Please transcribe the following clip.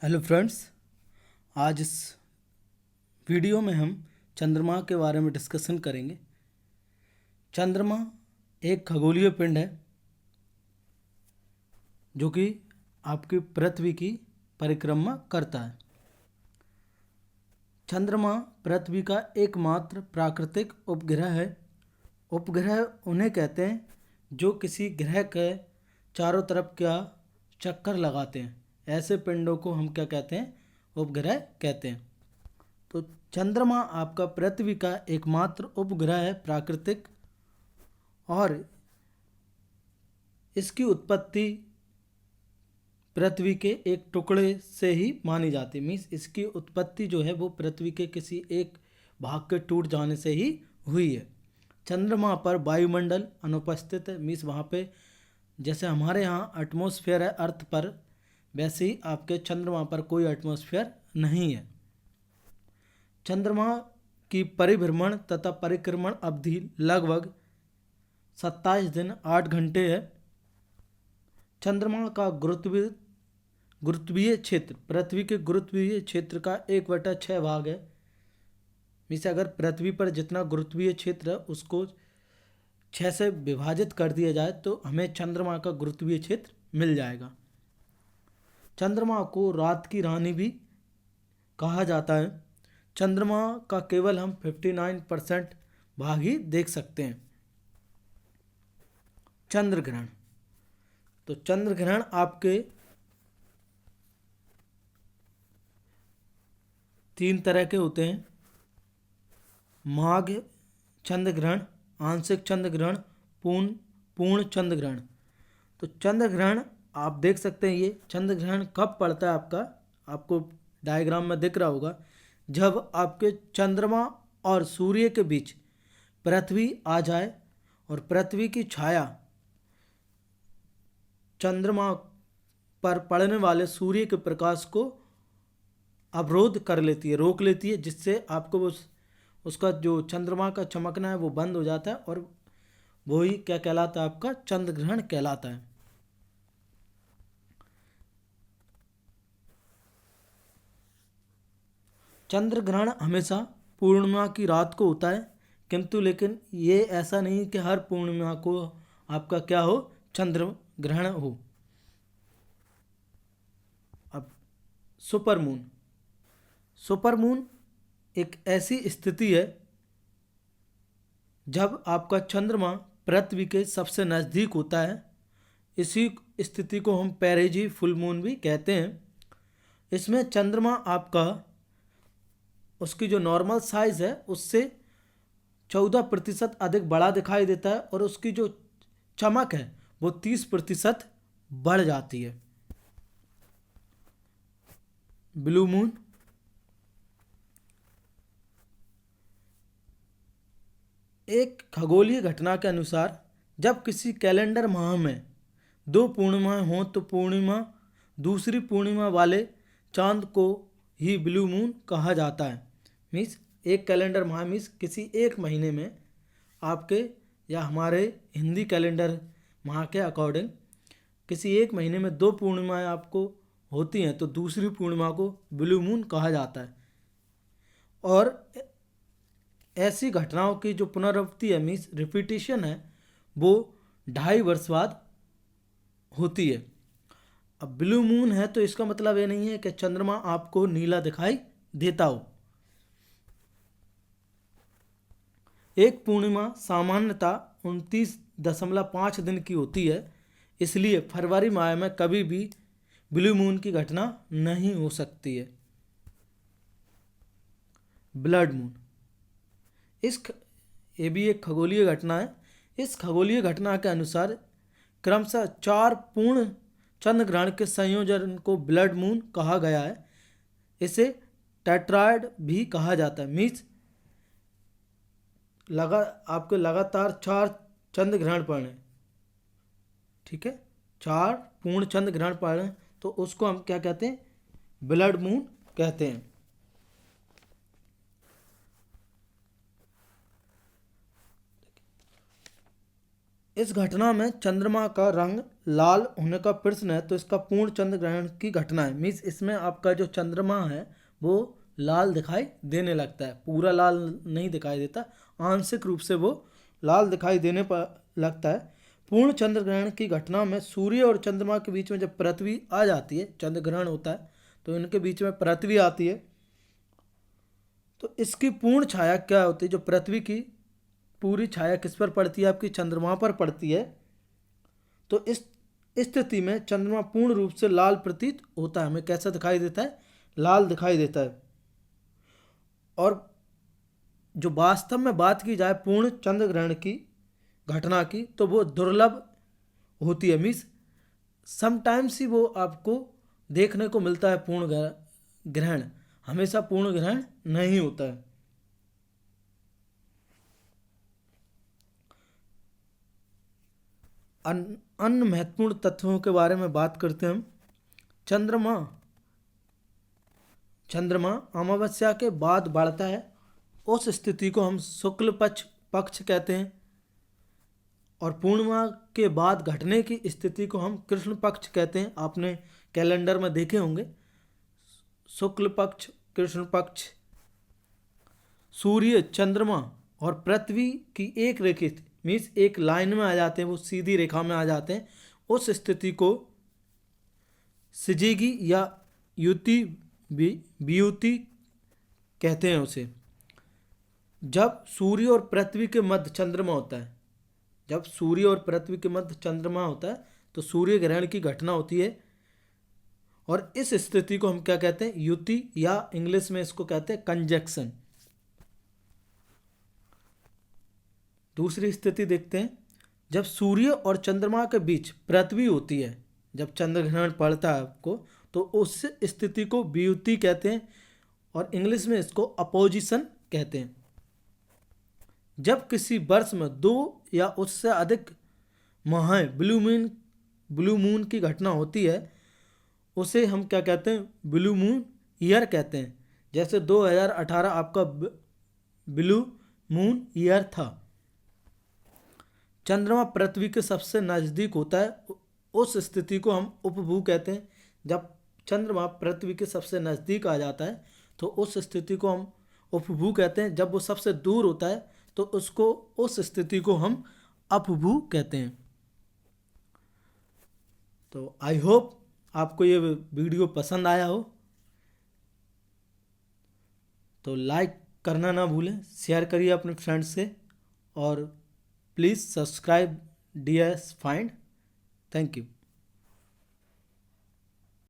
Hello friends. आज इस video में हम चंद्रमा के बारे में डिस्कशन करेंगे। चंद्रमा एक खगोलीय पिंड है जो कि आपकी पृथ्वी की परिक्रमा करता है। चंद्रमा पृथ्वी का एकमात्र प्राकृतिक उपग्रह है। उपग्रह उन्हें कहते हैं जो किसी ग्रह के चारों तरफ का चक्कर लगाते हैं। ऐसे पिंडों को हम क्या कहते हैं? उपग्रह कहते हैं। तो चंद्रमा आपका पृथ्वी का एकमात्र उपग्रह है प्राकृतिक, और इसकी उत्पत्ति पृथ्वी के एक टुकड़े से ही मानी जाती है। मीन्स इसकी उत्पत्ति जो है वो पृथ्वी के किसी एक भाग के टूट जाने से ही हुई है। चंद्रमा पर वायुमंडल अनुपस्थित है। मीन्स वहाँ पे जैसे हमारे यहाँ एटमॉस्फेयर है अर्थ पर, वैसे ही आपके चंद्रमा पर कोई एटमॉस्फेयर नहीं है। चंद्रमा की परिभ्रमण तथा परिक्रमण अवधि लगभग 27 दिन 8 घंटे है। चंद्रमा का गुरुत्वीय क्षेत्र पृथ्वी के गुरुत्वीय क्षेत्र का 1/6 भाग है। मीन्स अगर पृथ्वी पर जितना गुरुत्वीय क्षेत्र है उसको 6 से विभाजित कर दिया जाए तो हमें चंद्रमा का गुरुत्वीय क्षेत्र मिल जाएगा। चंद्रमा को रात की रानी भी कहा जाता है। चंद्रमा का केवल हम 59% भाग ही देख सकते हैं। चंद्र ग्रहण, तो चंद्र ग्रहण आपके 3 तरह के होते हैं: माघ चंद्र ग्रहण, आंशिक चंद्र ग्रहण, पूर्ण चंद्र ग्रहण। तो चंद्र ग्रहण आप देख सकते हैं। ये चंद्र ग्रहण कब पड़ता है आपको डायग्राम में दिख रहा होगा, जब आपके चंद्रमा और सूर्य के बीच पृथ्वी आ जाए और पृथ्वी की छाया चंद्रमा पर पड़ने वाले सूर्य के प्रकाश को अवरोध कर लेती है, रोक लेती है, जिससे आपको उसका जो चंद्रमा का चमकना है वो बंद हो जाता है, और वही क्या कहलाता है? आपका चंद्र ग्रहण कहलाता है। चंद्र ग्रहण हमेशा पूर्णिमा की रात को होता है, किंतु लेकिन ये ऐसा नहीं कि हर पूर्णिमा को आपका क्या हो? चंद्र ग्रहण हो। अब सुपरमून एक ऐसी स्थिति है जब आपका चंद्रमा पृथ्वी के सबसे नज़दीक होता है। इसी स्थिति को हम पेरिजी फुल मून भी कहते हैं। इसमें चंद्रमा आपका उसकी जो नॉर्मल साइज है उससे 14% अधिक बड़ा दिखाई देता है, और उसकी जो चमक है वो 30% बढ़ जाती है। ब्लू मून, एक खगोलीय घटना के अनुसार जब किसी कैलेंडर माह में 2 पूर्णिमाएं हों तो दूसरी पूर्णिमा वाले चांद को ही ब्लू मून कहा जाता है। मीन्स एक कैलेंडर माह मीन्स किसी एक महीने में आपके या हमारे हिंदी कैलेंडर माह के अकॉर्डिंग किसी एक महीने में 2 पूर्णिमाएं आपको होती हैं तो दूसरी पूर्णिमा को ब्लू मून कहा जाता है। और ऐसी घटनाओं की जो पुनरावृत्ति है मीन्स रिपीटिशन है वो 2.5 वर्ष बाद होती है। अब ब्लू मून है तो इसका मतलब ये नहीं है कि चंद्रमा आपको नीला दिखाई देता हो। एक पूर्णिमा सामान्यतः 29.5 दिन की होती है, इसलिए फरवरी माह में कभी भी ब्लू मून की घटना नहीं हो सकती है। ब्लड मून, ये भी एक खगोलीय घटना है। इस खगोलीय घटना के अनुसार क्रमशः 4 पूर्ण चंद्र ग्रहण के संयोजन को ब्लड मून कहा गया है। इसे टेट्रायड भी कहा जाता है। मीन्स आपको लगातार 4 चंद्र ग्रहण पड़े, ठीक है, 4 पूर्ण चंद्र ग्रहण पड़े तो उसको हम क्या कहते हैं? ब्लड मून कहते हैं। इस घटना में चंद्रमा का रंग लाल होने का प्रश्न है तो इसका पूर्ण चंद्र ग्रहण की घटना है। मीन्स इसमें आपका जो चंद्रमा है वो लाल दिखाई देने लगता है, पूरा लाल नहीं दिखाई देता, आंशिक रूप से वो लाल दिखाई देने पर लगता है। पूर्ण चंद्र ग्रहण की घटना में सूर्य और चंद्रमा के बीच में जब पृथ्वी आ जाती है, चंद्र ग्रहण होता है तो इनके बीच में पृथ्वी आती है, तो इसकी पूर्ण छाया क्या होती है, जो पृथ्वी की पूरी छाया किस पर पड़ती है, आपकी चंद्रमा पर पड़ती है। तो इस स्थिति में चंद्रमा पूर्ण रूप से लाल प्रतीत होता है, हमें कैसा दिखाई देता है, लाल दिखाई देता है। और जो वास्तव में बात की जाए पूर्ण चंद्र ग्रहण की घटना की, तो वो दुर्लभ होती है। मीन्स समटाइम्स ही वो आपको देखने को मिलता है पूर्ण ग्रहण, हमेशा पूर्ण ग्रहण नहीं होता है। अन्य महत्वपूर्ण तत्वों के बारे में बात करते हैं हम। चंद्रमा अमावस्या के बाद बढ़ता है, उस स्थिति को हम शुक्ल पक्ष कहते हैं, और पूर्णिमा के बाद घटने की स्थिति को हम कृष्ण पक्ष कहते हैं। आपने कैलेंडर में देखे होंगे शुक्ल पक्ष, कृष्ण पक्ष। सूर्य, चंद्रमा और पृथ्वी की एक रेखित मीन्स एक लाइन में आ जाते हैं, वो सीधी रेखा में आ जाते हैं, उस स्थिति को सिजीगी या युति वियुति कहते हैं उसे। जब सूर्य और पृथ्वी के मध्य चंद्रमा होता है, जब सूर्य और पृथ्वी के मध्य चंद्रमा होता है तो सूर्य ग्रहण की घटना होती है, और इस स्थिति को हम क्या कहते हैं, युति, या इंग्लिश में इसको कहते हैं कंजक्शन। दूसरी स्थिति देखते हैं, जब सूर्य और चंद्रमा के बीच पृथ्वी होती है, जब चंद्र ग्रहण पड़ता है आपको, तो उस स्थिति को वियुति कहते हैं, और इंग्लिश में इसको अपोजिशन कहते हैं। जब किसी वर्ष में 2 या उससे अधिक माह ब्लू मून की घटना होती है, उसे हम क्या कहते हैं, ब्लू मून ईयर कहते हैं। जैसे 2018 आपका ब्लू मून ईयर था। चंद्रमा पृथ्वी के सबसे नज़दीक होता है, उस स्थिति को हम उपभू कहते हैं। जब चंद्रमा पृथ्वी के सबसे नज़दीक आ जाता है तो उस स्थिति को हम उपभू कहते हैं। जब वो सबसे दूर होता है तो उस स्थिति को हम अपभू कहते हैं। तो आई होप आपको ये वीडियो पसंद आया हो, तो लाइक करना ना भूलें, शेयर करिए अपने फ्रेंड्स से, और please subscribe DS Find। Thank you.